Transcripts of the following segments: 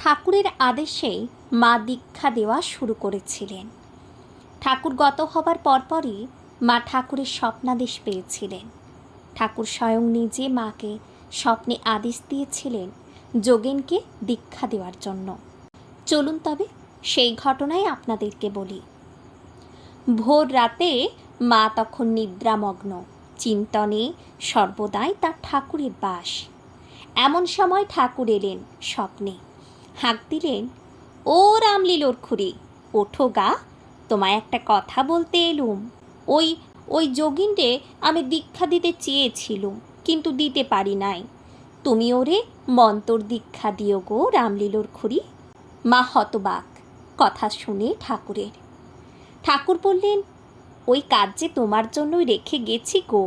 ঠাকুরের আদেশেই মা দীক্ষা দেওয়া শুরু করেছিলেন। ঠাকুর গত হবার পরপরই মা ঠাকুরের স্বপ্নাদেশ পেয়েছিলেন। ঠাকুর স্বয়ং নিজে মাকে স্বপ্নে আদেশ দিয়েছিলেন যোগেনকে দীক্ষা দেওয়ার জন্য। চলুন তবে সেই ঘটনাই আপনাদেরকে বলি। ভোর রাতে মা তখন নিদ্রামগ্ন, চিন্তনে সর্বদাই তার ঠাকুরের বাস। এমন সময় ঠাকুর এলেন স্বপ্নে, হাঁক দিলেন, ও রামলীলোর খুড়ি, ওঠো গা, তোমায় একটা কথা বলতে এলুম। ওই যোগিনরে আমি দীক্ষা দিতে চেয়েছিলুম, কিন্তু দিতে পারি নাই। তুমি ওরে মন্তর দীক্ষা দিও গো রামলীলোর খুড়ি। মা হতবাক কথা শুনে ঠাকুরের। ঠাকুর বললেন, ওই কাজ যে তোমার জন্যই রেখে গেছি গো,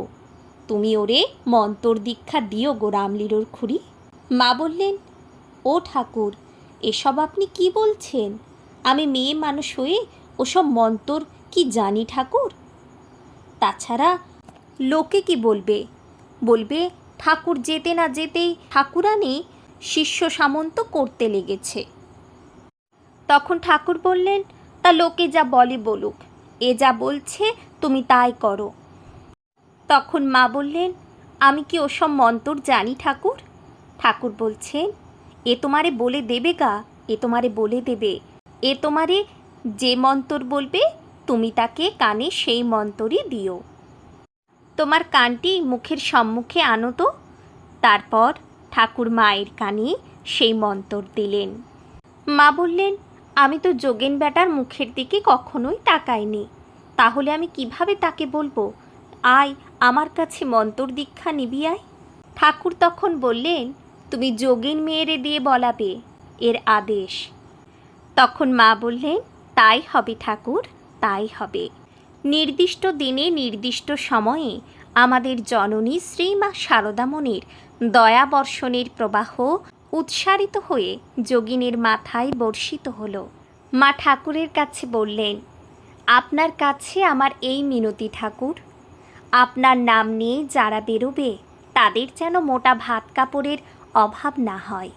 তুমি ওরে মন্তর দীক্ষা দিও গো রামলীলোর খুড়ি। মা বললেন, ও ঠাকুর, এসব আপনি কি বলছেন? আমি মেয়ে মানুষ হয়ে ওসব মন্তর কি জানি ঠাকুর? তাছাড়া লোকে কি বলবে? বলবে ঠাকুর যেতে না যেতেই ঠাকুরানী শিষ্য সামন্ত করতে লেগেছে। তখন ঠাকুর বললেন, তা লোকে যা বলে বলুক, এ যা বলছে তুমি তাই করো। তখন মা বললেন, আমি কি ওসব মন্তর জানি ঠাকুর? ঠাকুর বলছেন, এ তোমারে বলে দেবে গা, এ তোমারে বলে দেবে। এ তোমারে যে মন্তর বলবে তুমি তাকে কানে সেই মন্তরই দিও। তোমার কানটি মুখের সম্মুখে আনো তো। তারপর ঠাকুর মায়ের কানে সেই মন্তর দিলেন। মা বললেন, আমি তো যোগেন বেটার মুখের দিকে কখনোই তাকাইনি, তাহলে আমি কিভাবে তাকে বলবো, আয় আমার কাছে মন্তর দীক্ষা নিবি আয়? ঠাকুর তখন বললেন, তুমি যোগেন মেয়েরে দিয়ে বলাবে, এর আদেশ। তখন মা বললেন, তাই হবে ঠাকুর, তাই হবে। নির্দিষ্ট দিনে নির্দিষ্ট সময়ে আমাদের জননী শ্রীমা শারদামণির দয়া বর্ষণের প্রবাহ উৎসারিত হয়ে যোগিনীর মাথায় বর্ষিত হলো। মা ঠাকুরের কাছে বললেন, আপনার কাছে আমার এই মিনতি ঠাকুর, আপনার নাম নিয়ে যারা বেরোবে তাদের যেন মোটা ভাত কাপড়ের অভাব না হয়।